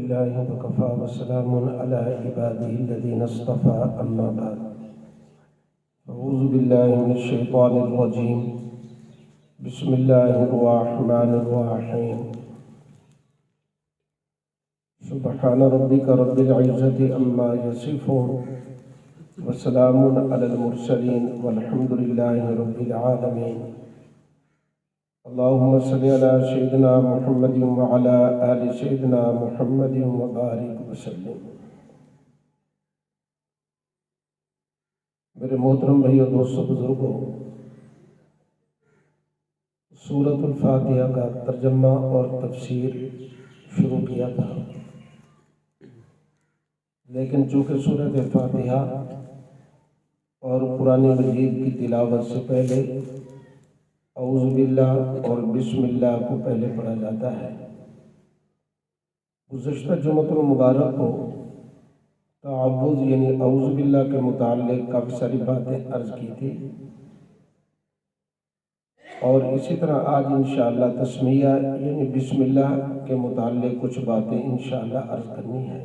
بالله وكفى وسلام على عباده الذين اصطفى أما بعد أعوذ بالله من الشيطان الرجيم بسم الله الرحمن الرحيم سبحان ربك رب العزة عما يصفون وسلام على المرسلين والحمد لله رب العالمين اللهم صل على سيدنا محمد وعلى آل سيدنا محمد وبارك وسلم۔ میرے محترم بھائیو، دوستو، بزرگوں، سورۃ الفاتحہ کا ترجمہ اور تفسیر شروع کیا تھا، لیکن چونکہ سورۃ فاتحہ اور قرآن مجید کی تلاوت سے پہلے اعوذ باللہ اور بسم اللہ کو پہلے پڑھا جاتا ہے۔ گزشتہ جمعۃ المبارک کو تعوذ یعنی اعوذ باللہ کے متعلق کافی ساری باتیں عرض کی تھی، اور اسی طرح آج انشاءاللہ تسمیہ یعنی بسم اللہ کے متعلق کچھ باتیں انشاءاللہ عرض کرنی ہے۔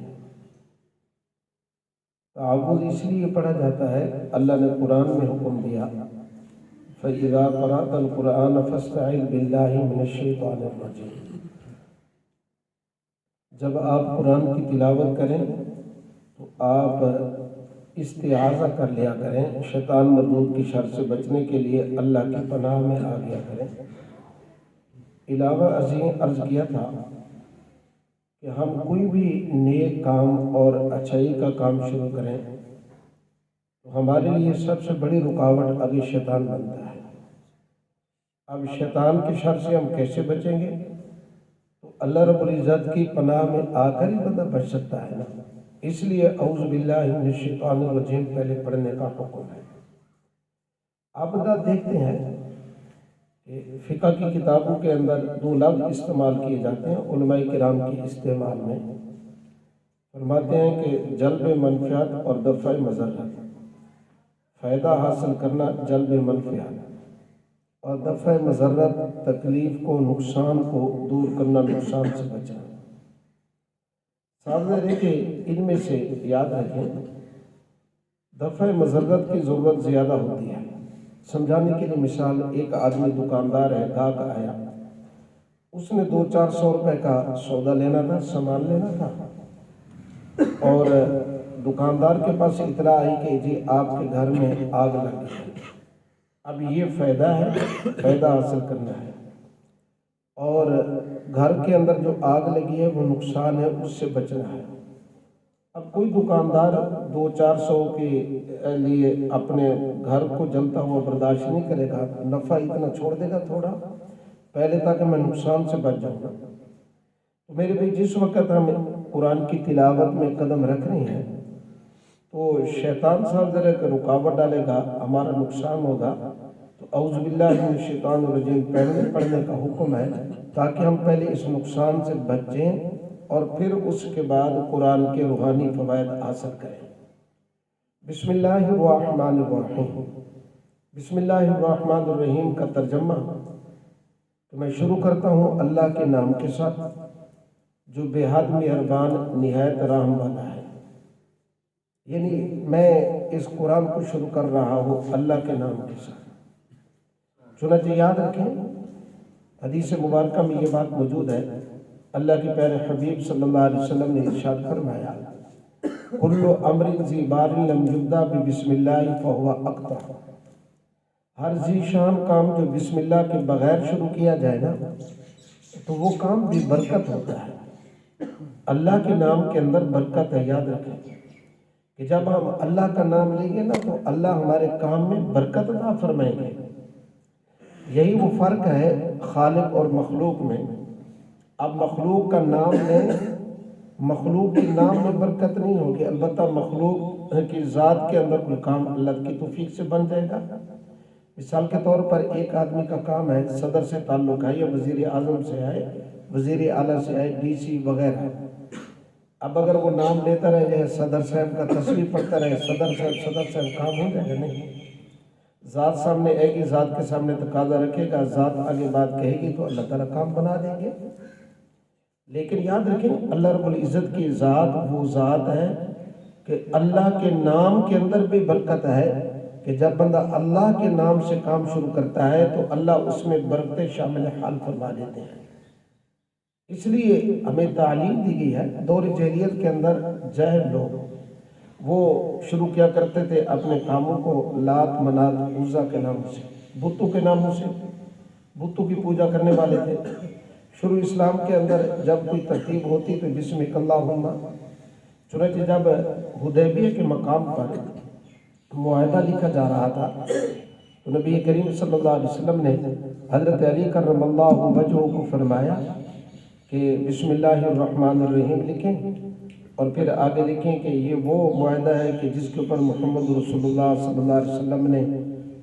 تعوذ اس لیے پڑھا جاتا ہے، اللہ نے قرآن میں حکم دیا فَإِذَا قَرَأْتَ الْقُرْآنَ فَاسْتَعِذْ بِاللَّهِ مِنَ الشَّيْطَانِ الرَّجِيمِ۔ جب آپ قرآن کی تلاوت کریں تو آپ استعاذہ کر لیا کریں، شیطان مردود کی شر سے بچنے کے لیے اللہ کی پناہ میں آ گیا کریں۔ علاوہ ازیں عرض کیا تھا کہ ہم کوئی بھی نیک کام اور اچھائی کا کام شروع کریں تو ہمارے لیے سب سے بڑی رکاوٹ ابھی شیطان بنتا ہے۔ اب شیطان کی شر سے ہم کیسے بچیں گے؟ تو اللہ رب العزت کی پناہ میں آ کر ہی بندہ بچ سکتا ہے نا۔ اس لیے اعوذ باللہ من الشیطان الرجیم پہلے پڑھنے کا حکم ہے۔ آپ دیکھتے ہیں کہ فقہ کی کتابوں کے اندر دو لفظ استعمال کیے جاتے ہیں علماء کرام کی استعمال میں، فرماتے ہیں کہ جلب منفعت اور دفع مضرت۔ فائدہ حاصل کرنا جلب منفعت، اور دفع مضرت تکلیف کو، نقصان کو دور کرنا، نقصان سے بچنا۔ سامنے رکھیں، ان میں سے یاد رکھیں دفع مضرت کی ضرورت زیادہ ہوتی ہے۔ سمجھانے کے لیے مثال، ایک آدمی دکاندار ہے، گاہک آیا، اس نے 200-400 روپے کا سودا لینا تھا، سامان لینا تھا، اور دکاندار کے پاس اطلاع آئی کہ جی آپ کے گھر میں آگ لگ گئی ہے۔ اب یہ فائدہ ہے، فائدہ حاصل کرنا ہے، اور گھر کے اندر جو آگ لگی ہے وہ نقصان ہے، اس سے بچنا ہے۔ اب کوئی دکاندار 200-400 کے لیے اپنے گھر کو جلتا ہوا برداشت نہیں کرے گا، نفع اتنا چھوڑ دے گا تھوڑا پہلے، تاکہ میں نقصان سے بچ جاؤں گا۔ تو میرے بھائی، جس وقت ہم قرآن کی تلاوت میں قدم رکھ رہے ہیں تو شیطان صاحب ذرا رکاوٹ ڈالے گا، ہمارا نقصان ہوگا، تو اعوذ باللہ من الشیطان الرجیم پڑھنے کا حکم ہے، تاکہ ہم پہلے اس نقصان سے بچیں اور پھر اس کے بعد قرآن کے روحانی فوائد حاصل کریں۔ بسم اللہ الرحمن الرحیم۔ بسم اللہ الرحمن الرحیم کا ترجمہ تو میں شروع کرتا ہوں اللہ کے نام کے ساتھ جو بے حد مہربان نہایت رحم والا ہے۔ یعنی میں اس قرآن کو شروع کر رہا ہوں اللہ کے نام کے ساتھ۔ چنانچہ یاد رکھیں، حدیث مبارکہ میں یہ بات موجود ہے، اللہ کے پیارے حبیب صلی اللہ علیہ وسلم نے ارشاد فرمایا کل امر ذی بال لم یبدأ بسم اللہ فہو اقطع۔ ہر ذی شان کام جو بسم اللہ کے بغیر شروع کیا جائے نا تو وہ کام بھی برکت ہوتا ہے۔ اللہ کے نام کے اندر برکت ہے، یاد رکھیں کہ جب ہم اللہ کا نام لیں گے نا تو اللہ ہمارے کام میں برکت عطا فرمائیں گے۔ یہی وہ فرق ہے خالق اور مخلوق میں۔ اب مخلوق کا نام لیں، مخلوق کے نام میں برکت نہیں ہوگی، البتہ مخلوق کی ذات کے اندر کوئی کام اللہ کی توفیق سے بن جائے گا۔ مثال کے طور پر ایک آدمی کا کام ہے، صدر سے تعلق ہے یا وزیر اعظم سے ہے، وزیر اعلیٰ سے ہے، ڈی سی وغیرہ۔ اب اگر وہ نام لیتا رہے جائے، صدر صاحب کا تصویر پڑھتا رہے، صدر صاحب کام ہو جائے گا نہیں۔ ذات سامنے آئے گی، ذات کے سامنے تقاضا رکھے گا، ذات آگے بات کہے گی تو اللہ تعالیٰ کام بنا دیں گے۔ لیکن یاد رکھیں اللہ رب العزت کی ذات وہ ذات ہے کہ اللہ کے نام کے اندر بھی برکت ہے، کہ جب بندہ اللہ کے نام سے کام شروع کرتا ہے تو اللہ اس میں برکتیں شامل حال فرما دیتے ہیں۔ اس لیے ہمیں تعلیم دی گئی ہے۔ دور جاہلیت کے اندر جاہل لوگ وہ شروع کیا کرتے تھے اپنے کاموں کو لات منات عزا کے ناموں سے، بتوں کے ناموں سے، بتوں کی پوجا کرنے والے تھے۔ شروع اسلام کے اندر جب کوئی ترتیب ہوتی تو بسمک اللہم، چنانچہ جب حدیبیہ کے مقام پر معاہدہ لکھا جا رہا تھا تو نبی کریم صلی اللہ علیہ وسلم نے حضرت علی کرم اللہ وجہہ کو فرمایا کہ بسم اللہ الرحمن الرحیم لکھیں، اور پھر آگے لکھیں کہ یہ وہ معاہدہ ہے کہ جس کے اوپر محمد رسول اللہ صلی اللہ علیہ وسلم نے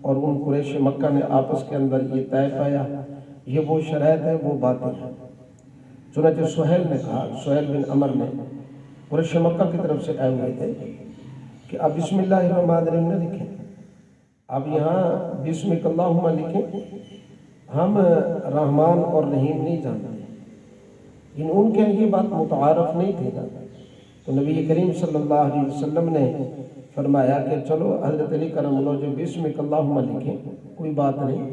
اور ان قریش مکہ نے آپس کے اندر یہ طے پایا، یہ وہ شرائط ہے، وہ باتیں ہیں۔ چنانچہ سہیل نے کہا، سہیل بن عمر نے، قریش مکہ کی طرف سے آئے ہوئے تھے، کہ آپ بسم اللہ الرحمن الرحیم نہ لکھیں، آپ یہاں بسمک اللہم لکھیں، ہم رحمان اور رحیم نہیں جانتے۔ ان کے یہ بات متعارف نہیں تھی نا، تو نبی کریم صلی اللہ علیہ وسلم نے فرمایا کہ چلو حضرت علی کرم اللہ جو بسمک اللہم لکھیں، کوئی بات نہیں۔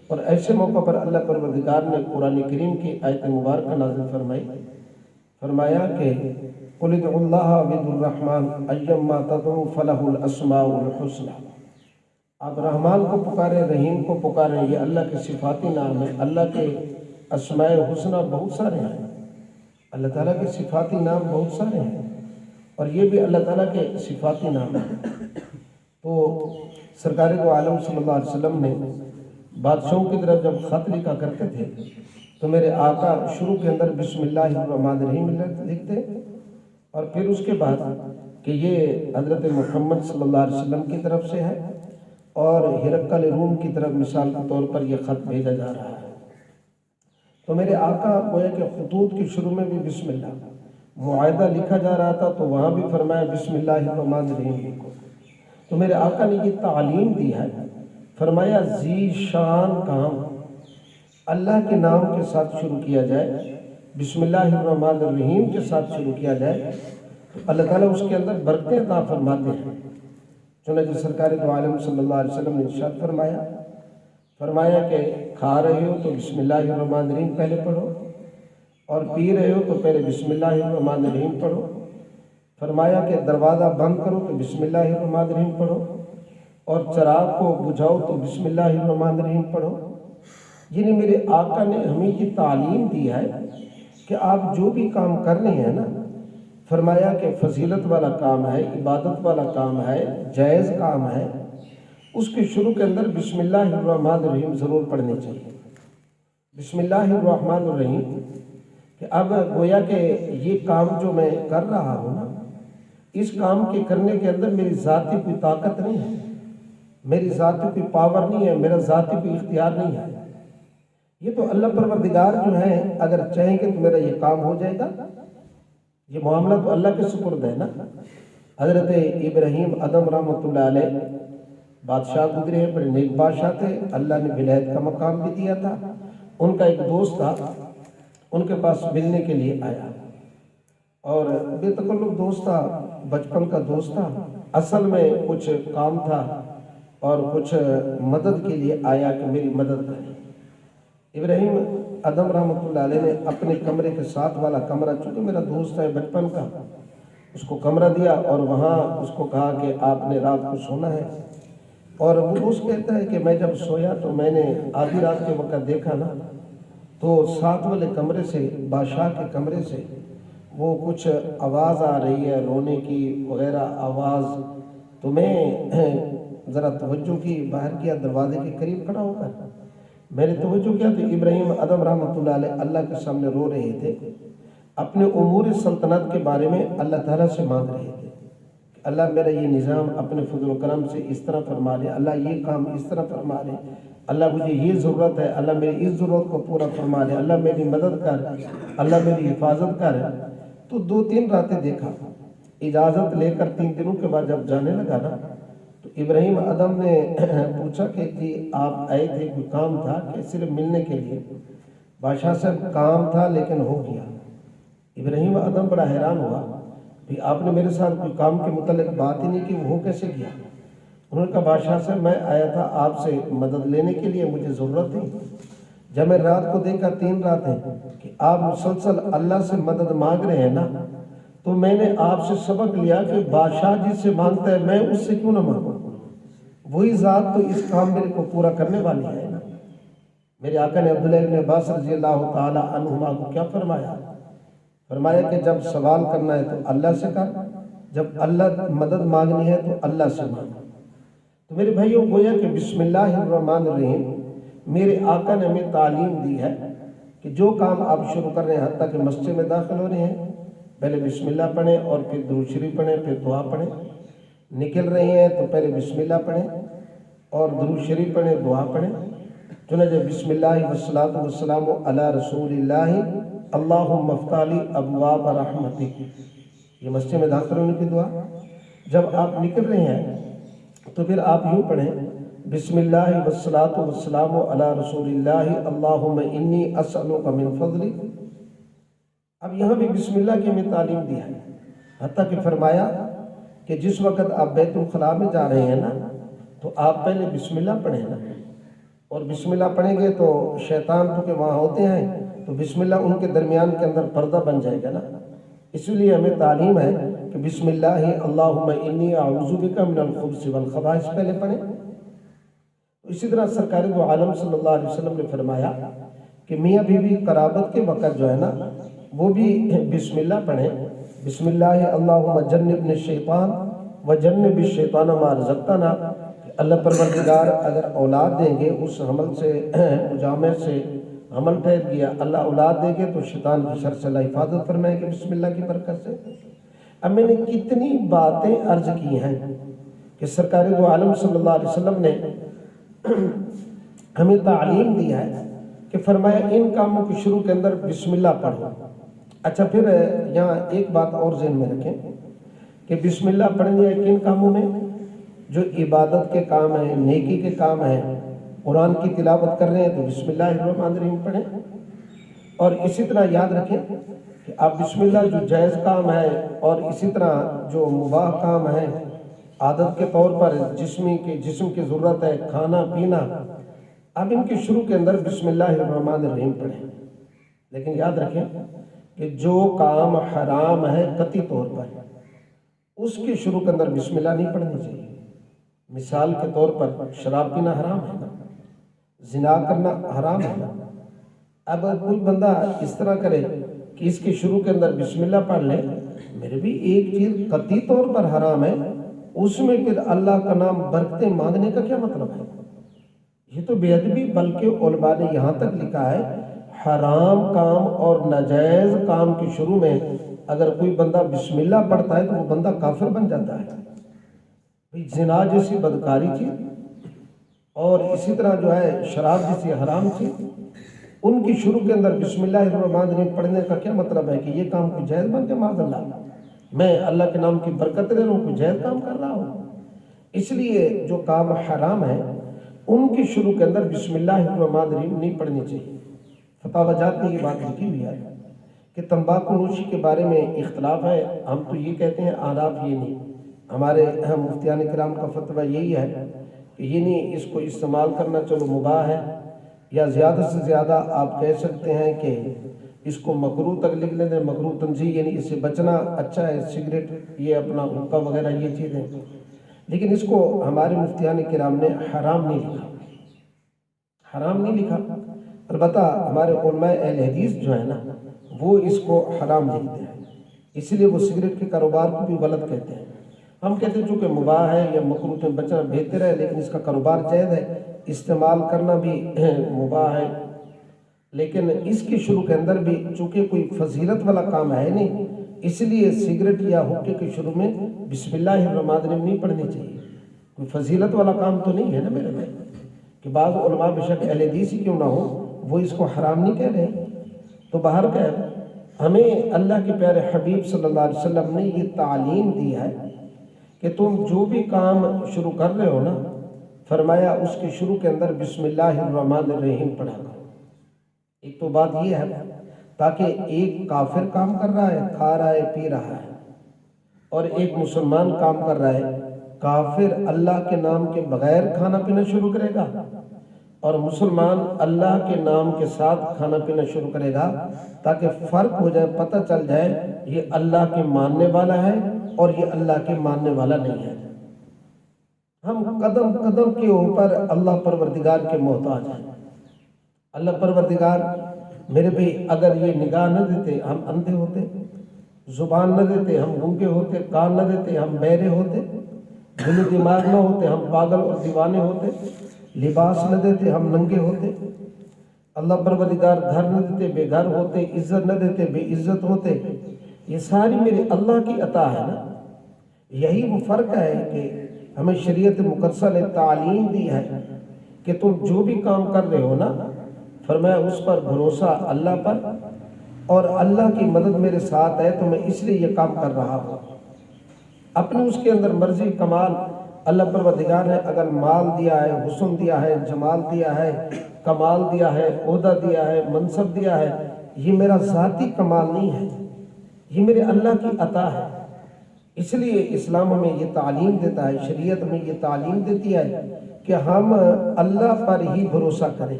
اور ایسے موقع پر اللہ پروردگار نے قرآن کریم کی آیت مبارکہ نازل فرمائی، فرمایا کہ قل ادعوا اللہ ود الرحمن ایما تدعوا فلہ الاسماء الحسنی، آپ رحمان کو پکاریں، رحیم کو پکاریں، یہ اللہ کے صفاتی نام ہے۔ اللہ کے اسماء حسنہ بہت سارے ہیں، اللہ تعالیٰ کے صفاتی نام بہت سارے ہیں، اور یہ بھی اللہ تعالیٰ کے صفاتی نام ہیں۔ تو سرکار دو عالم صلی اللہ علیہ وسلم نے بادشاہوں کی طرف جب خط لکھا کرتے تھے تو میرے آقا شروع کے اندر بسم اللہ الرحمن الرحیم لکھتے، اور پھر اس کے بعد کہ یہ حضرت محمد صلی اللہ علیہ وسلم کی طرف سے ہے اور ہرقل روم کی طرف مثال کے طور پر یہ خط بھیجا جا رہا ہے۔ تو میرے آقا گویا کہ خطوط کی شروع میں بھی بسم اللہ، معاہدہ لکھا جا رہا تھا تو وہاں بھی فرمایا بسم اللہ الرحمن الرحیم لکھو۔ تو میرے آقا نے یہ تعلیم دی ہے، فرمایا ذی شان کام اللہ کے نام کے ساتھ شروع کیا جائے، بسم اللہ الرحمن الرحیم کے ساتھ شروع کیا جائے تو اللہ تعالیٰ اس کے اندر برکتیں عطا فرماتے ہیں۔ چنانچہ سرکار دو عالم صلی اللہ علیہ وسلم نے ارشاد فرمایا کہ کھا رہے ہو تو بسم اللہ الرحمن الرحیم پہلے پڑھو، اور پی رہے ہو تو پہلے بسم اللہ الرحمن الرحیم پڑھو۔ فرمایا کہ دروازہ بند کرو تو بسم اللہ الرحمن الرحیم پڑھو، اور چراغ کو بجھاؤ تو بسم اللہ الرحمن الرحیم پڑھو۔ یعنی میرے آقا نے ہمیں یہ تعلیم دی ہے کہ آپ جو بھی کام کر رہے ہیں نا، فرمایا کہ فضیلت والا کام ہے، عبادت والا کام ہے، جائز کام ہے، اس کے شروع کے اندر بسم اللہ الرحمن الرحیم ضرور پڑھنی چاہیے۔ بسم اللہ الرحمن الرحیم کہ اب گویا کہ یہ کام جو میں کر رہا ہوں نا، اس کام کے کرنے کے اندر میری ذاتی کوئی طاقت نہیں ہے، میری ذاتی کوئی پاور نہیں ہے، میرا ذاتی کوئی اختیار نہیں ہے، یہ تو اللہ پروردگار جو ہے اگر چاہیں گے تو میرا یہ کام ہو جائے گا۔ یہ معاملہ تو اللہ کے سپرد ہے نا۔ حضرت ابراہیم ادم رحمۃ اللہ علیہ بادشاہ گزرے ہیں، بڑے نیک بادشاہ تھے، اللہ نے ولایت کا مقام بھی دیا تھا۔ ان کا ایک دوست تھا، ان کے پاس ملنے کے لیے آیا، اور بے تکلف دوست تھا، بچپن کا دوست تھا، اصل میں کچھ کام تھا اور کچھ مدد کے لیے آیا کہ میری مدد کریں۔ ابراہیم ادم رحمۃ اللہ علیہ نے اپنے کمرے کے ساتھ والا کمرہ، چونکہ میرا دوست ہے بچپن کا، اس کو کمرہ دیا اور وہاں اس کو کہا کہ آپ نے رات کو سونا ہے۔ اور وہ دوست کہتا ہے کہ میں جب سویا تو میں نے آدھی رات کے وقت دیکھا نا، تو ساتھ والے کمرے سے، بادشاہ کے کمرے سے وہ کچھ آواز آ رہی ہے، رونے کی وغیرہ آواز، تو میں ذرا توجہ کی، باہر کیا، دروازے کے قریب کھڑا ہو کر میں نے توجہ کیا تو ابراہیم ادم رحمۃ اللہ علیہ اللہ کے سامنے رو رہے تھے، اپنے امور سلطنت کے بارے میں اللہ تعالیٰ سے مانگ رہے تھے کہ اللہ میرا یہ نظام اپنے فضل و کرم سے اس طرح فرما لے، اللہ یہ کام اس طرح فرما لے، اللہ مجھے یہ ضرورت ہے، اللہ میری اس ضرورت کو پورا فرما لے، اللہ میری مدد کر، اللہ میری حفاظت کر۔ تو 2-3 راتیں دیکھا، اجازت لے کر 3 دنوں کے بعد جب جانے لگا نا تو ابراہیم ادم نے پوچھا کہ جی آپ آئے تھے، کوئی کام تھا کہ صرف ملنے کے لیے؟ بادشاہ صاحب کام تھا لیکن ہو گیا۔ ابراہیم آدم بڑا حیران ہوا کہ آپ نے میرے ساتھ کوئی کام کے متعلق بات ہی نہیں کی، وہ ہو کیسے گیا؟ انہوں نے کہا بادشاہ سے میں آیا تھا آپ سے مدد لینے کے لیے، مجھے ضرورت تھی۔ جب میں رات کو دیکھا 3 راتیں کہ آپ مسلسل اللہ سے مدد مانگ رہے ہیں نا، تو میں نے آپ سے سبق لیا کہ بادشاہ جس سے مانگتا ہے میں اس سے کیوں نہ مانگوں، وہی ذات تو اس کام میرے کو پورا کرنے والی ہے نا۔ میرے آقا نے عبداللہ ابن عباس رضی اللہ تعالی عنہما کو کیا فرمایا؟ فرمایا کہ جب سوال کرنا ہے تو اللہ سے کر، جب اللہ مدد مانگنی ہے تو اللہ سے مانگ۔ تو میرے بھائیوں گویا کہ بسم اللہ الرحمن الرحیم میرے آقا نے ہمیں تعلیم دی ہے کہ جو کام آپ شروع کر رہے ہیں، حتیٰ کہ مسجد میں داخل ہو رہے ہیں پہلے بسم اللہ پڑھیں اور پھر درود شریف پڑھیں، پھر دعا پڑھیں، نکل رہے ہیں تو پہلے بسم اللہ پڑھیں اور درود شریف پڑھیں، دعا پڑھیں۔ چنانچہ بسم اللہ والصلاۃ والسلام علی رسول اللہ اللہم افتح لی ابواب رحمتک، یہ مسجد میں داخل ہونے کی دعا۔ جب آپ نکل رہے ہیں تو پھر آپ یوں پڑھیں بسم اللہ والصلاۃ والسلام علی رسول اللہ اللہم انی اسألک من فضلک۔ اب یہاں بھی بسم اللہ کی ہمیں تعلیم دی ہے، حتیٰ کہ فرمایا کہ جس وقت آپ بیت الخلاء میں جا رہے ہیں نا تو آپ پہلے بسم اللہ پڑھیں نا، اور بسم اللہ پڑھیں گے تو شیطان تو کہ وہاں ہوتے ہیں تو بسم اللہ ان کے درمیان کے اندر پردہ بن جائے گا نا، اس لیے ہمیں تعلیم ہے کہ بسم اللہ اللہم انی اعوذ بک من الخبث والخبائث پہلے پڑھیں۔ اسی طرح سرکار دو عالم صلی اللہ علیہ وسلم نے فرمایا کہ میاں بیوی قرابت کے وقت جو ہے نا وہ بھی بسم اللہ پڑھیں، بسم اللہ اللہم جنبنا الشیطان وجنب الشیطان ما رزقتنا۔ اللہ پروردگار اگر اولاد دیں گے، اس حمل سے مجامع سے حمل ٹھہر گیا، اللہ اولاد دے گے تو شیطان کی شر سے اللہ حفاظت فرمائے گے بسم اللہ کی برکت سے۔ اب میں نے کتنی باتیں عرض کی ہیں کہ سرکار دو عالم صلی اللہ علیہ وسلم نے ہمیں تعلیم دی ہے کہ فرمایا ان کاموں کے شروع کے اندر بسم اللہ پڑھو۔ اچھا پھر یہاں ایک بات اور ذہن میں رکھیں کہ بسم اللہ پڑھنی ہے کن کاموں میں؟ جو عبادت کے کام ہیں، نیکی کے کام ہیں، قرآن کی تلاوت کر رہے ہیں تو بسم اللہ الرحمن الرحیم پڑھیں۔ اور اسی طرح یاد رکھیں کہ آپ بسم اللہ جو جائز کام ہے اور اسی طرح جو مباح کام ہے، عادت کے طور پر جسم کی ضرورت ہے، کھانا پینا، اب ان کے شروع کے اندر بسم اللہ الرحمن الرحیم پڑھیں۔ لیکن یاد رکھیں کہ جو کام حرام ہے قطعی طور پر اس کے شروع کے اندر بسم اللہ نہیں پڑھنی چاہیے۔ مثال کے طور پر شراب پینا حرام ہے نا، زنا کرنا حرام ہے نا۔ اب کوئی بندہ اس طرح کرے کہ اس کے شروع کے اندر بسم اللہ پڑھ لے، میرے بھی ایک چیز قطعی طور پر حرام ہے، اس میں پھر اللہ کا نام برکتیں مانگنے کا کیا مطلب ہے؟ یہ تو بے ادبی، بلکہ علماء نے یہاں تک لکھا ہے حرام کام اور ناجائز کام کے شروع میں اگر کوئی بندہ بسم اللہ پڑھتا ہے تو وہ بندہ کافر بن جاتا ہے۔ زنا جیسی بدکاری چیز اور اسی طرح جو ہے شراب جیسی حرام چیز، ان کی شروع کے اندر بسم اللہ الرحمن الرحیم پڑھنے کا کیا مطلب ہے کہ یہ کام کوئی جائز بن کے معاذ اللہ میں اللہ کے نام کی برکت لے رہا ہوں، کوئی جائز کام کر رہا ہوں۔ اس لیے جو کام حرام ہے ان کی شروع کے اندر بسم اللہ الرحمن الرحیم نہیں پڑھنی چاہیے۔ فتاوی جات میں یہ بات لکھی ہوئی ہے کہ تمباکو نوشی کے بارے میں اختلاف ہے، ہم تو یہ کہتے ہیں، آناف یہ نہیں۔ ہمارے مفتیان کرام کا فتویٰ یہی ہے کہ یہ نہیں، اس کو استعمال کرنا چلو مباح ہے، یا زیادہ سے زیادہ آپ کہہ سکتے ہیں کہ اس کو مکروہ تک لکھ لیتے ہیں، مکروہ تنزیہ، یعنی اس سے بچنا اچھا ہے، سگریٹ یہ اپنا حقہ وغیرہ یہ چیزیں، لیکن اس کو ہمارے مفتیان کرام نے حرام نہیں لکھا، حرام نہیں لکھا۔ البتہ ہمارے علماء اہل حدیث جو ہے نا وہ اس کو حرام لکھتے ہیں، اس لیے وہ سگریٹ کے کاروبار کو بھی غلط کہتے ہیں۔ ہم کہتے ہیں چونکہ مباح ہے یا مکروہ سے بچنا بہتر ہے، لیکن اس کا کاروبار جائز ہے، استعمال کرنا بھی مباح ہے، لیکن اس کے شروع کے اندر بھی چونکہ کوئی فضیلت والا کام ہے نہیں، اس لیے سگریٹ یا حقے کے شروع میں بسم اللہ الرحمن الرحیم نہیں پڑھنی چاہیے۔ کوئی فضیلت والا کام تو نہیں ہے نا میرے بھائی، کہ بعض علماء بے شک اہل حدیث ہی کیوں نہ ہو وہ اس کو حرام نہیں کہہ رہے۔ تو بہرکیف ہمیں اللہ کے پیارے حبیب صلی اللہ علیہ وسلم نے یہ تعلیم دی ہے کہ تم جو بھی کام شروع کر رہے ہو نا، فرمایا اس کے شروع کے اندر بسم اللہ الرحمن الرحیم پڑھا کرو۔ ایک تو بات یہ ہے، تاکہ ایک کافر کام کر رہا ہے، کھا رہا ہے، پی رہا ہے، اور ایک مسلمان کام کر رہا ہے، کافر اللہ کے نام کے بغیر کھانا پینا شروع کرے گا اور مسلمان اللہ کے نام کے ساتھ کھانا پینا شروع کرے گا، تاکہ فرق ہو جائے، پتہ چل جائے یہ اللہ کے ماننے والا ہے اور یہ اللہ کے ماننے والا نہیں ہے۔ ہم قدم قدم کے اوپر اللہ پروردگار کے محتاج ہیں۔ اللہ پروردگار میرے بھائی اگر یہ نگاہ نہ دیتے ہم اندھے ہوتے، زبان نہ دیتے ہم گونگے ہوتے، کان نہ دیتے ہم بہرے ہوتے، دل و دماغ نہ ہوتے ہم پاگل اور دیوانے ہوتے، لباس نہ دیتے ہم ننگے ہوتے، اللہ پروردگار گھر نہ دیتے بے گھر ہوتے، عزت نہ دیتے بے عزت ہوتے۔ یہ ساری میرے اللہ کی عطا ہے نا۔ یہی وہ فرق ہے کہ ہمیں شریعت مقدسہ نے تعلیم دی ہے کہ تم جو بھی کام کر رہے ہو نا، فرمایا اس پر بھروسہ اللہ پر، اور اللہ کی مدد میرے ساتھ ہے تو میں اس لیے یہ کام کر رہا ہوں۔ اپنی اس کے اندر مرضی کمال اللہ پروردگار نے اگر مال دیا ہے، حسن دیا ہے، جمال دیا ہے، کمال دیا ہے، عہدہ دیا ہے، منصب دیا ہے، یہ میرا ذاتی کمال نہیں ہے، یہ میرے اللہ کی عطا ہے۔ اس لیے اسلام ہمیں یہ تعلیم دیتا ہے، شریعت ہمیں یہ تعلیم دیتی ہے کہ ہم اللہ پر ہی بھروسہ کریں۔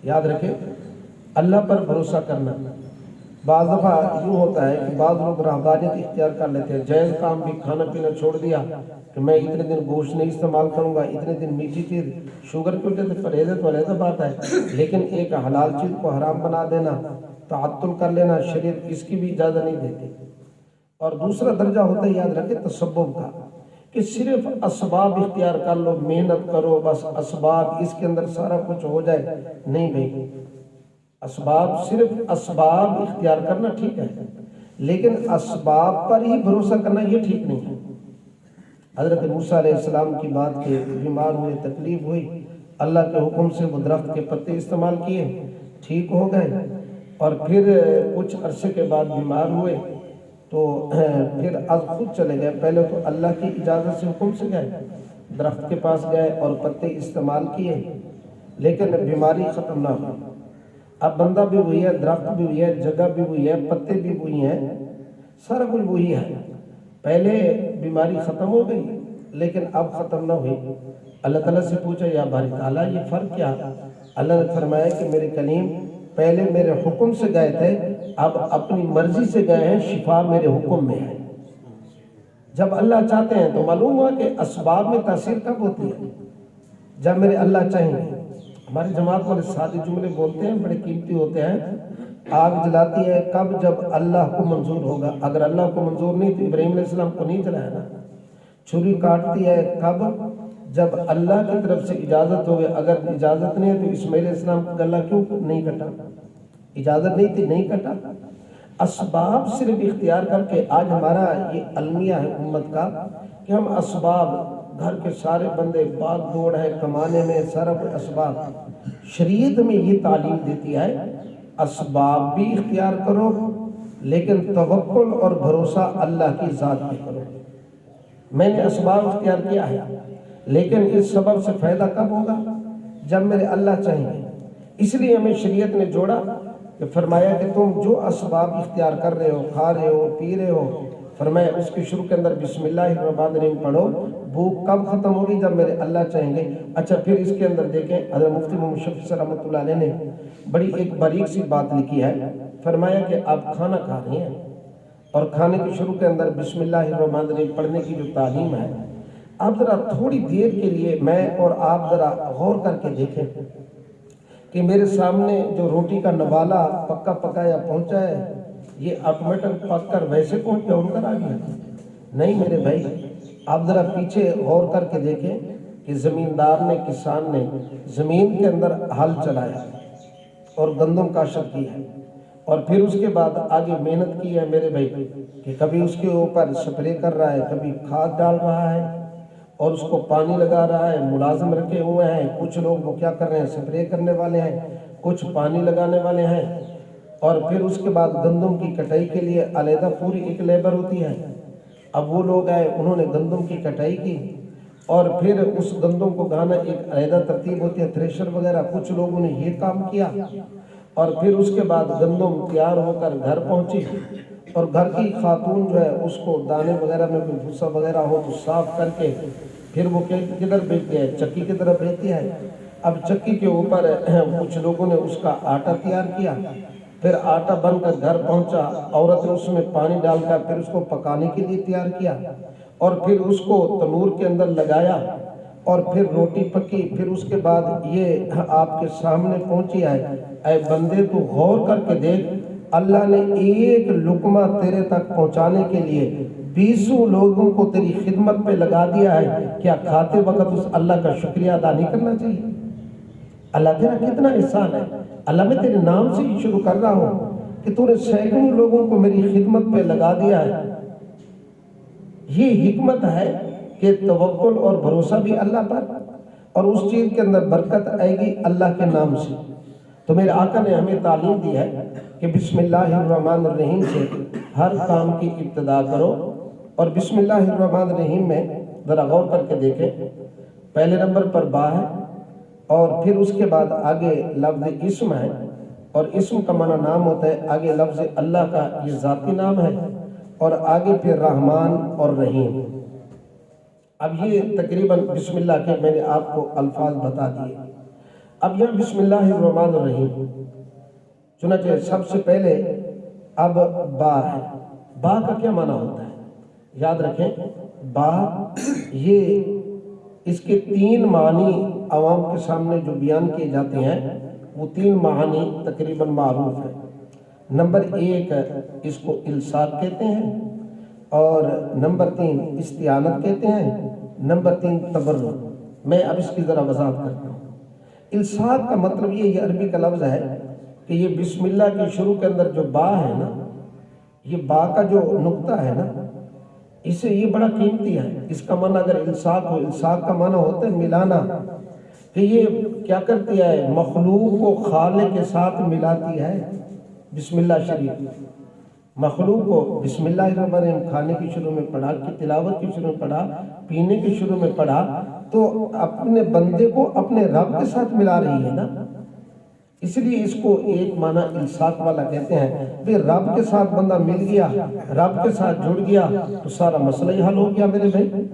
یاد رکھیں، اللہ پر بھروسہ کرنا۔ بعض دفعہ یوں ہوتا ہے کہ بعض لوگ رہبانیت اختیار کر لیتے ہیں، جائز کام بھی کھانا پینا چھوڑ دیا کہ میں اتنے دن گوشت نہیں استعمال کروں گا، اتنے دن میٹھی چیز، شوگر کے الٹے سے پرہیز تو علیحدہ بات ہے، لیکن ایک حلال چیز کو حرام بنا دینا، تعطل کر لینا، شریعت اس کی بھی اجازت نہیں دیتی۔ اور دوسرا درجہ ہوتا ہے، یاد رکھیں، تسبب کا، کہ صرف اسباب اختیار کر لو، محنت کرو، بس اسباب اس کے اندر سارا کچھ ہو جائے۔ نہیں بھائی، اسباب صرف اسباب اختیار کرنا ٹھیک ہے، لیکن اسباب پر ہی بھروسہ کرنا یہ ٹھیک نہیں ہے۔ حضرت موسیٰ علیہ السلام کی بات کے بیمار ہوئے، تکلیف ہوئی، اللہ کے حکم سے وہ درخت کے پتے استعمال کیے، ٹھیک ہو گئے، اور پھر کچھ عرصے کے بعد بیمار ہوئے تو پھر از خود چلے گئے۔ پہلے تو اللہ کی اجازت سے حکم سے گئے، درخت کے پاس گئے اور پتے استعمال کیے، لیکن بیماری ختم نہ ہوئی۔ اب بندہ بھی وہی ہے، درخت بھی وہی ہے، جگہ بھی وہی ہے، پتے بھی وہی ہیں، سارا کچھ وہی ہے۔ پہلے بیماری ختم ہو گئی لیکن اب ختم نہ ہوئی۔ اللہ تعالیٰ سے پوچھا، یا باری تعالیٰ یہ فرق کیا؟ اللہ نے فرمایا کہ میرے کلیم پہلے میرے حکم سے گئے تھے، اب اپنی مرضی سے گئے ہیں، شفا میرے حکم میں ہے۔ جب اللہ چاہتے ہیں تو معلوم ہوا کہ اسباب میں تاثیر کب ہوتی ہے؟ جب میرے اللہ چاہیں گے۔ ہماری جماعت والے سادے جملے بولتے ہیں، بڑے قیمتی ہوتے ہیں۔ آگ جلاتی ہے کب؟ جب اللہ کو منظور ہوگا۔ اگر اللہ کو منظور نہیں تو ابراہیم علیہ السلام کو نہیں جلایا نا۔ چھری کاٹتی ہے کب؟ جب اللہ کی طرف سے اجازت ہوگی۔ اگر اجازت نہیں ہے تو اسماعیل علیہ السلام کا گلا کیوں نہیں کٹا؟ اجازت نہیں تھی، نہیں کٹا۔ اسباب صرف اختیار کر کے، آج ہمارا یہ المیہ ہے امت کا کہ ہم اسباب، گھر کے سارے بندے بھاگ دوڑ ہے کمانے میں، سارا کوئی اسباب۔ شریعت میں یہ تعلیم دیتی ہے اسباب بھی اختیار کرو لیکن توکل اور بھروسہ اللہ کی ذات پہ کرو۔ میں نے اسباب اختیار کیا ہے لیکن اس سبب سے فائدہ کب ہوگا؟ جب میرے اللہ چاہیں گے۔ اس لیے ہمیں شریعت نے جوڑا کہ فرمایا کہ تم جو اسباب اختیار کر رہے ہو، کھا رہے ہو، پی رہے ہو، فرمایا اس کے شروع کے اندر بسم اللہ الرحمن الرحیم پڑھو۔ بھوک کب ختم ہوگی؟ جب میرے اللہ چاہیں گے۔ اچھا پھر اس کے اندر دیکھیں، حضرت مفتی محمد شفیع صاحب رحمۃ اللہ علیہ نے بڑی ایک باریک سی بات لکھی ہے۔ فرمایا کہ آپ کھانا کھا رہے ہیں اور کھانے کے شروع کے اندر بسم اللہ الرحمن الرحیم پڑھنے کی جو تعلیم ہے، آپ ذرا تھوڑی دیر کے لیے میں اور آپ ذرا غور کر کے دیکھیں کہ میرے سامنے جو روٹی کا نوالا پکا پکایا پہنچا ہے، یہ آٹومیٹک پک کر ویسے پہنچ کے اڑ کر آ گیا؟ نہیں میرے بھائی، آپ ذرا پیچھے غور کر کے دیکھیں کہ زمیندار نے، کسان نے زمین کے اندر ہل چلایا اور گندم کاشت کی ہے، اور پھر اس کے بعد آگے محنت کی ہے میرے بھائی کہ کبھی اس کے اوپر سپرے کر رہا ہے، کبھی کھاد ڈال رہا ہے اور اس کو پانی لگا رہا ہے، ملازم رکھے ہوئے ہیں، کچھ لوگ وہ کیا کر رہے ہیں، سپرے کرنے والے ہیں، کچھ پانی لگانے والے ہیں، اور پھر اس کے بعد گندم کی کٹائی کے لیے علیحدہ پوری ایک لیبر ہوتی ہے۔ اب وہ لوگ آئے، انہوں نے گندم کی کٹائی کی اور پھر اس گندم کو گانا ایک علیحدہ ترتیب ہوتی ہے، تھریشر وغیرہ، کچھ لوگوں نے یہ کام کیا، اور پھر اس کے بعد گندم تیار ہو کر گھر پہنچی اور گھر کی خاتون جو ہے اس کو دانے وغیرہ میں کوئی بھوسا وغیرہ ہو تو صاف کر کے پھر وہ کدھر بھیجتی ہے؟ چکی کی طرف بھیجتی ہے۔ اب چکی کے اوپر کچھ لوگوں نے اس کا آٹا تیار کیا، پھر آٹا بن کر گھر پہنچا، عورت نے اس میں پانی ڈال کر پھر اس کو پکانے کے لیے تیار کیا اور پھر اس کو تنور کے اندر لگایا اور پھر روٹی پکی۔ پھر اس کے بعد یہ آپ کے سامنے پہنچی ہے۔ اے بندے تو غور کر کے دیکھ، اللہ نے ایک لقمہ تیرے تک پہنچانے کے لیے 20 لوگوں کو تیری خدمت پہ لگا دیا ہے، کیا کھاتے وقت اس اللہ کا شکریہ ادا نہیں کرنا چاہیے؟ اللہ تیرا کتنا احسان ہے۔ اللہ میں تیرے نام سے ہی شروع کر رہا ہوں کہ تو نے سینکڑوں لوگوں کو میری خدمت پہ لگا دیا ہے۔ یہ حکمت ہے کہ توکل اور بھروسہ بھی اللہ پر، اور اس چیز کے اندر برکت آئے گی اللہ کے نام سے۔ تو میرے آقا نے ہمیں تعلیم دی ہے کہ بسم اللہ الرحمن الرحیم سے ہر کام کی ابتدا کرو، اور بسم اللہ الرحمن الرحیم میں ذرا غور کر کے دیکھیں، پہلے نمبر پر با ہے اور پھر اس کے بعد آگے لفظ اسم ہے، اور اسم کا معنی نام ہوتا ہے، آگے لفظ اللہ کا یہ ذاتی نام ہے، اور آگے پھر رحمان اور رحیم۔ اب یہ تقریباً بسم اللہ کے میں نے آپ کو الفاظ بتا دیے۔ اب یہاں بسم اللہ الرحمن الرحیم، چنانچہ سب سے پہلے اب با ہے۔ با کا کیا معنی ہوتا ہے؟ یاد رکھیں، با یہ اس کے 3 معنی عوام کے سامنے جو بیان کیے جاتے ہیں وہ 3 معنی تقریباً معروف ہیں۔ نمبر 1 اس کو الصاق کہتے ہیں، اور نمبر 3 استعانت کہتے ہیں، نمبر 3 تبرک۔ میں اب اس کی ذرا وضاحت کرتا ہوں۔ الصاق کا مطلب یہ عربی کا لفظ ہے کہ یہ بسم اللہ کے شروع کے اندر جو با ہے نا، یہ با کا جو نقطہ ہے نا، اسے یہ بڑا قیمتی ہے۔ اس کا معنی اگر الصاق ہو، الصاق کا معنی ہوتا ہے ملانا، کہ یہ کیا کرتی ہے؟ مخلوق کو خالق کے ساتھ ملاتی ہے۔ بسم اللہ شریف مخلوق کو بسم اللہ الرحمن الرحیم کھانے کی شروع میں پڑھا، کی تلاوت کی شروع میں پڑھا، پینے کی شروع میں پڑھا، تو اپنے بندے کو اپنے رب کے ساتھ ملا رہی ہے نا۔ اس لیے اس کو ایک معنی الصاق والا کہتے ہیں کہ رب کے ساتھ بندہ مل گیا، رب کے ساتھ جڑ گیا تو سارا مسئلہ ہی حل ہو گیا میرے بھائی۔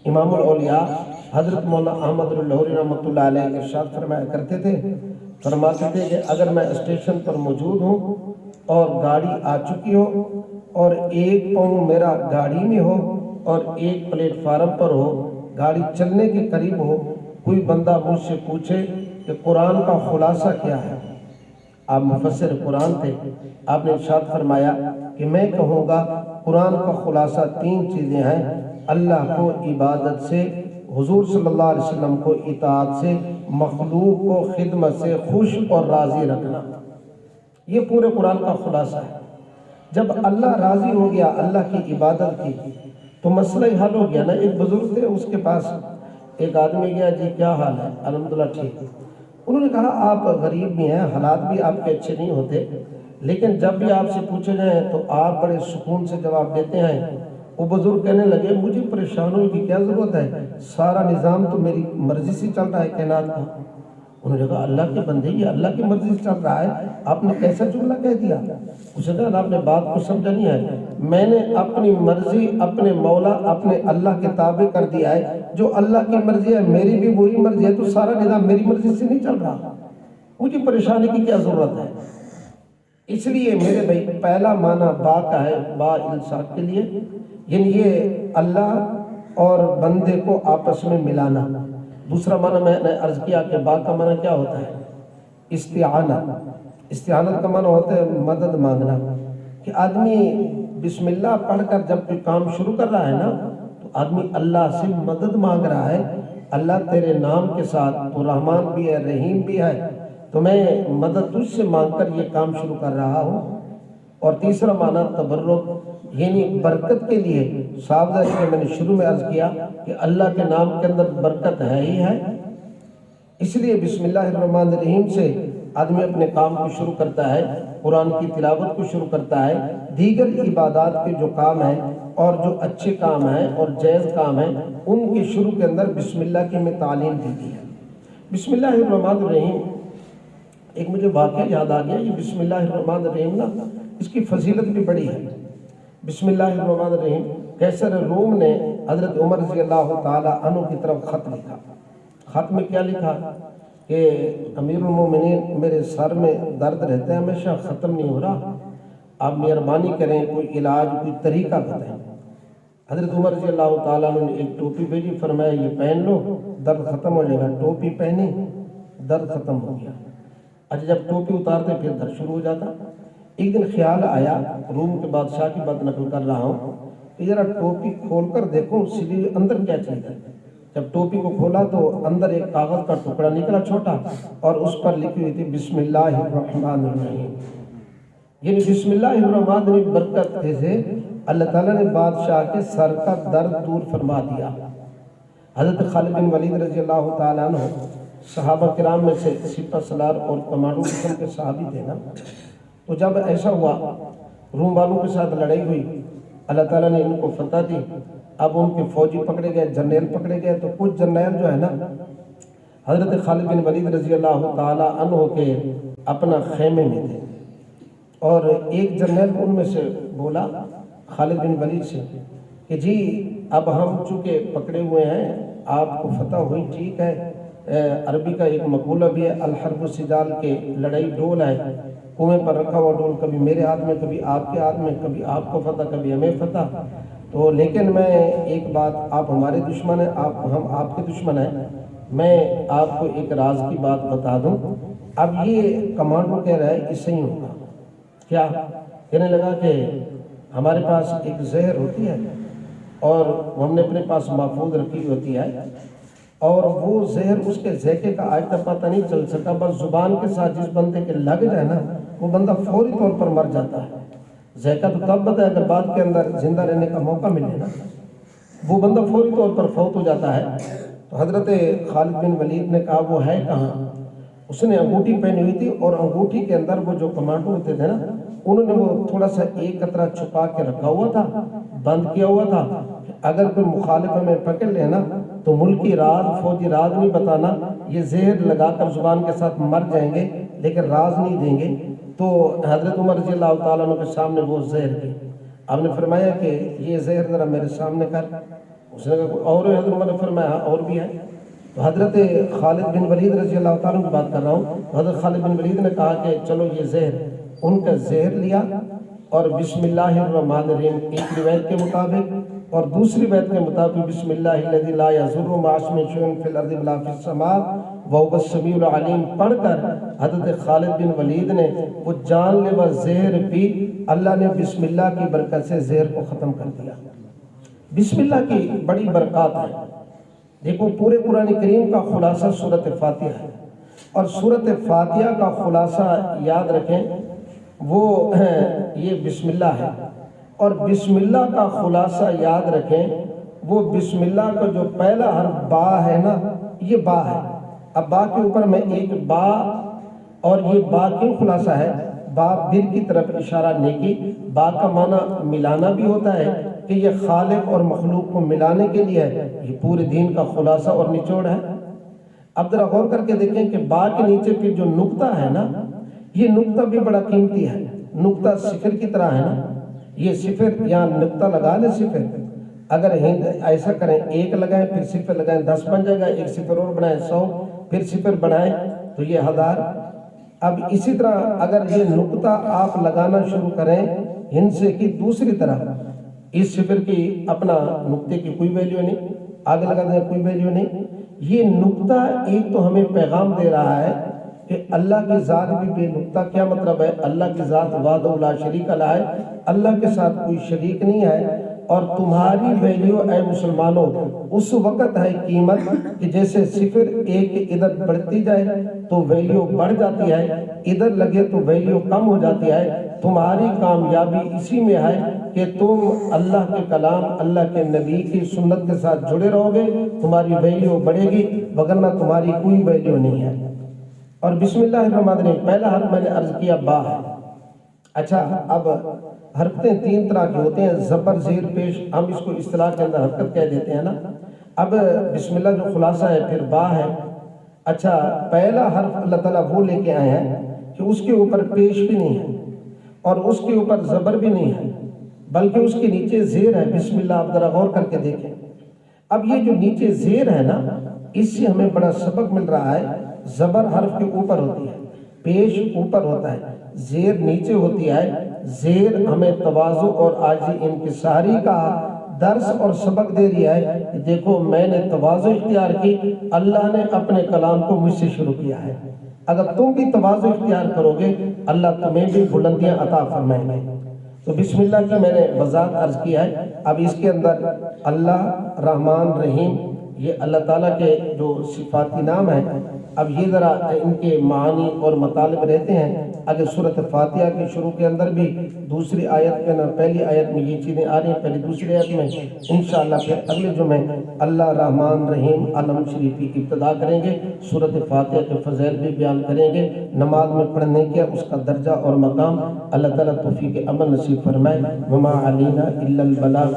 امام الاولیاء حضرت مولانا احمد اللاہوری رحمۃ اللہ علیہ ارشاد فرمایا کرتے تھے، فرماتے تھے کہ اگر میں اسٹیشن پر موجود ہوں اور گاڑی آ چکی ہو اور 1 پاؤں میرا گاڑی میں ہو اور 1 پلیٹ فارم پر ہو، گاڑی چلنے کے قریب ہو، کوئی بندہ مجھ سے پوچھے کہ قرآن کا خلاصہ کیا ہے، آپ مفسر قرآن تھے، آپ نے ارشاد فرمایا کہ میں کہوں گا قرآن کا خلاصہ 3 چیزیں ہیں: اللہ کو عبادت سے، حضور صلی اللہ علیہ وسلم کو اطاعت سے، مخلوق کو خدمت سے خوش اور راضی رکھنا۔ یہ پورے قرآن کا خلاصہ ہے۔ جب اللہ راضی ہو گیا اللہ کی عبادت کی تو مسئلہ ہی حل ہو گیا نا۔ ایک بزرگ تھے، اس کے پاس ایک آدمی گیا، جی کیا حال ہے؟ الحمدللہ ٹھیک۔ انہوں نے کہا آپ غریب بھی ہیں، حالات بھی آپ کے اچھے نہیں ہوتے، لیکن جب بھی آپ سے پوچھے جائیں تو آپ بڑے سکون سے جواب دیتے ہیں۔ وہ بزرگ کہنے لگے مجھے پریشان ہونے کی کیا ضرورت ہے، سارا نظام تو میری مرضی سے چل رہا ہے کائنات کا۔ انہوں نے کہا اللہ کے بندے، یہ اللہ کی مرضی سے چل رہا ہے، آپ نے کیسا جملہ کہہ دیا؟ اس نے کہا آپ نے بات کو سمجھا نہیں ہے، میں نے اپنی مرضی اپنے مولا اپنے اللہ کے تابع کر دیا ہے۔ جو اللہ کی مرضی ہے میری بھی وہی مرضی ہے، تو سارا نظام میری مرضی سے نہیں چل رہا، مجھے پریشانی کی کیا ضرورت ہے؟ اس لیے میرے بھائی پہلا معنی با کا ہے، با الصاق کے لیے، یعنی یہ اللہ اور بندے کو آپس میں ملانا۔ دوسرا معنی میں نے عرض کیا کہ با کا معنی کیا ہوتا ہے؟ استعانت۔ استعانت کا معنی ہوتا ہے مدد مانگنا، کہ آدمی بسم اللہ پڑھ کر جب کوئی کام شروع کر رہا ہے نا تو آدمی اللہ سے مدد مانگ رہا ہے، اللہ تیرے نام کے ساتھ تو رحمان بھی ہے رحیم بھی ہے، تو میں مدد تجھ سے مانگ کر یہ کام شروع کر رہا ہوں۔ اور تیسرا معنی تبرک، یعنی برکت کے لیے صاحب کہ میں نے شروع میں عرض کیا کہ اللہ کے نام کے اندر برکت ہے ہی ہے، اس لیے بسم اللہ الرحمن الرحیم سے آدمی اپنے کام کو شروع کرتا ہے، قرآن کی تلاوت کو شروع کرتا ہے، دیگر عبادات کے جو کام ہیں اور جو اچھے کام ہیں اور جائز کام ہیں ان کے شروع کے اندر بسم اللہ کی میں تعلیم دی ہے۔ بسم اللہ الرحمن الرحیم ایک مجھے واقعہ یاد آ گیا، یہ بسم اللہ الرحمن الرحیم نا اس کی فضیلت بھی بڑی ہے۔ بسم اللہ الرحمن الرحیم، قیصر روم نے حضرت عمر رضی اللہ تعالی عنہ کی طرف خط لکھا۔ خط میں کیا لکھا کہ امیر المومنین میرے سر میں درد رہتا ہے، ہمیشہ ختم نہیں ہو رہا، آپ مہربانی کریں، کوئی علاج کوئی طریقہ بتائیں۔ حضرت عمر رضی اللہ تعالیٰ عنہ نے ایک ٹوپی بھیجی، فرمایا یہ پہن لو درد ختم ہو جائے گا۔ ٹوپی پہنی، درد ختم ہو گیا۔ اچھا جب ٹوپی اتارتے پھر درد شروع ہو جاتا۔ ایک دن خیال آیا، روم کے بادشاہ کی بات نقل کر رہا ہوں، کہ ذرا ٹوپی کھول کر دیکھوں سیدھی اندر کیا چیز ہے۔ جب ٹوپی کو کھولا تو اندر ایک کاغذ کا ٹکڑا نکلا چھوٹا، اور اس پر لکھی ہوئی تھی بسم اللہ الرحمن الرحیم۔ یعنی بسم اللہ الرحمن الرحیم برکت سے اللہ تعالیٰ نے بادشاہ کے سر کا درد دور فرما دیا۔ حضرت خالد بن ولید رضی اللہ تعالیٰ عنہ صحابہ کرام میں سے سپہ سالار اور کمانڈو قسم کے صحابی تھے نا، تو جب ایسا ہوا روم والوں کے ساتھ لڑائی ہوئی، اللہ تعالیٰ نے ان کو فتح دی، اب ان کے فوجی پکڑے گئے، جرنیل پکڑے گئے، تو کچھ جرنیل جو ہے نا حضرت خالد بن ولید رضی اللہ تعالیٰ عنہ کے اپنا خیمے میں تھے، اور ایک جرنیل ان میں سے بولا خالد بن ولید سے کہ جی اب ہم چونکہ پکڑے ہوئے ہیں، آپ کو فتح ہوئی ٹھیک ہے، عربی کا ایک مقولہ بھی ہے الحرب السجال کے لڑائی ڈول ہے، کنویں پر رکھا ہوا ڈول کبھی میرے ہاتھ میں کبھی آپ کے ہاتھ میں، کبھی آپ کو فتح کبھی ہمیں فتح، تو لیکن میں ایک بات، آپ ہمارے دشمن ہیں، ہم آپ کے دشمن ہیں، میں آپ کو ایک راز کی بات بتا دوں۔ اب یہ کمانڈو کہہ رہا ہے کہ صحیح ہوگا کیا؟ کہنے لگا کہ ہمارے پاس ایک زہر ہوتی ہے اور ہم نے اپنے پاس محفوظ رکھی ہوتی ہے، اور وہ زہر اس کے ذائقے کا آج تک پتہ نہیں چل سکا، بس زبان کے ساتھ جس بندے کے لگ جائے نا وہ بندہ فوری طور پر مر جاتا ہے۔ ذائقہ تو تب بتائے اگر بعد کے اندر زندہ رہنے کا موقع ملے نا، وہ بندہ فوری طور پر فوت ہو جاتا ہے۔ تو حضرت خالد بن ولید نے کہا وہ ہے کہاں؟ اس نے انگوٹھی پہنی ہوئی تھی، اور انگوٹھی کے اندر وہ جو کمانڈو ہوتے تھے نا انہوں نے وہ تھوڑا سا ایک قطرہ چھپا کے رکھا ہوا تھا، بند کیا ہوا تھا، اگر کوئی مخالف ہمیں پکڑ لے نا تو ملکی راز فوجی راز نہیں بتانا، یہ زہر لگا کر زبان کے ساتھ مر جائیں گے لیکن راز نہیں دیں گے۔ تو حضرت عمر رضی اللہ تعالیٰ عنہ کے سامنے وہ زہر کی، آپ نے فرمایا کہ یہ زہر ذرا میرے سامنے کر۔ اس نے کہا اور ہے؟ حضرت عمر نے فرمایا ہاں اور بھی ہے۔ تو حضرت خالد بن ولید رضی اللہ تعالیٰ عنہ کی بات کر رہا ہوں، تو حضرت خالد بن ولید نے کہا کہ چلو یہ زہر، ان کا زہر لیا اور بسم اللہ الرحمن الرحیم ایک روایت کے مطابق اور دوسری روایت کے مطابق بسم اللہ الذی لا یضر مع اسمہ شیء فی الارض ولا فی السماء وهو السمیع العلیم پڑھ کر حضرت خالد بن ولید نے وہ جان لیوا زہر پی۔ اللہ نے بسم اللہ کی برکت سے زہر کو ختم کر دیا۔ بسم اللہ کی بڑی برکات ہے۔ دیکھو پورے قرآن کریم کا خلاصہ سورۃ فاتحہ ہے، اور سورۃ فاتحہ کا خلاصہ یاد رکھیں وہ یہ بسم اللہ ہے، اور بسم اللہ کا خلاصہ یاد رکھیں وہ بسم اللہ کا جو پہلا حرف با ہے نا، یہ با ہے۔ اب با کے اوپر میں ایک با، اور یہ با کیوں خلاصہ ہے؟ با بر کی طرف اشارہ نیکی، با کا معنی ملانا بھی ہوتا ہے کہ یہ خالق اور مخلوق کو ملانے کے لیے ہے، یہ پورے دین کا خلاصہ اور نچوڑ ہے۔ اب ذرا غور کر کے دیکھیں کہ با کے نیچے پھر جو نقطہ ہے نا، یہ نقطہ بھی بڑا قیمتی ہے، نقطہ صفر کی طرح ہے نا، یہ صفر یہاں نقطہ لگا لیں صفر، اگر ایسا کریں ایک لگائیں پھر صفر لگائیں 10 بن جائے گا، ایک صفر اور بنائیں 100، پھر صفر بنائیں تو یہ 1000۔ اب اسی طرح اگر یہ نقطہ آپ لگانا شروع کریں ہندسے کی دوسری طرح، اس صفر کی اپنا نقطے کی کوئی ویلیو نہیں، آگے لگا دیں کوئی ویلیو نہیں، یہ نقطہ ایک تو ہمیں پیغام دے رہا ہے کہ اللہ کی ذات بھی بے نقطہ۔ کیا مطلب ہے؟ اللہ کی ذات وحدہ لا شریک لہ ہے، اللہ کے ساتھ کوئی شریک نہیں ہے، اور تمہاری ویلیو اے مسلمانوں اس وقت ہے قیمت کہ جیسے صفر ایک ادھر بڑھتی جائے تو ویلیو بڑھ جاتی ہے، ادھر لگے تو ویلیو کم ہو جاتی ہے۔ تمہاری کامیابی اسی میں ہے کہ تم اللہ کے کلام، اللہ کے نبی کی سنت کے ساتھ جڑے رہو گے، تمہاری ویلیو بڑھے گی، وگرنہ تمہاری کوئی ویلیو نہیں ہے۔ اور بسم اللہ الرحمن الرحیم پہلا حرف میں نے عرض کیا با ہے۔ اچھا اب حرکتیں 3 طرح کی ہوتے ہیں، زبر زیر پیش، ہم اس کو اصطلاح کے اندر حرکت کہہ دیتے ہیں نا۔ اب بسم اللہ جو خلاصہ ہے پھر با ہے۔ اچھا پہلا حرف اللہ تعالیٰ وہ لے کے آئے ہیں کہ اس کے اوپر پیش بھی نہیں ہے اور اس کے اوپر زبر بھی نہیں ہے، بلکہ اس کے نیچے زیر ہے۔ بسم اللہ، آپ ذرا غور کر کے دیکھیں۔ اب یہ جو نیچے زیر ہے نا، اس سے ہمیں بڑا سبق مل رہا ہے۔ زبر حرف کے اوپر ہوتی ہے، پیش اوپر ہوتا ہے، زیر نیچے ہوتی ہے۔ زیر ہمیں تواضع اور عاجزی انکساری کا درس اور سبق دے رہی ہے کہ دیکھو میں نے تواضع اختیار کی، اللہ نے اپنے کلام کو مجھ سے شروع کیا ہے۔ اگر تم بھی تواضع اختیار کرو گے، اللہ تمہیں بھی بلندیاں عطا فرمائیں گے۔ تو بسم اللہ کی میں نے وضاحت عرض کیا ہے۔ اب اس کے اندر اللہ رحمان رحیم، یہ اللہ تعالیٰ کے جو صفاتی نام ہیں، اب یہ ذرا ان کے معانی اور مطالب رہتے ہیں۔ اگر سورۃ فاتحہ کے شروع کے اندر بھی دوسری آیت کے اندر پہلی آیت میں یہ چیزیں آ رہی ہیں، پہلی دوسری آیت میں انشاءاللہ پھر اگلے جمعے اللہ رحمان رحیم علم شریفی کی ابتدا کریں گے، سورۃ فاتحہ کے فضائل بھی بیان کریں گے، نماز میں پڑھنے کے اس کا درجہ اور مقام۔ اللہ تعالیٰ توفیق عمل نصیب فرمائے۔ وما علینا الا البلاغ۔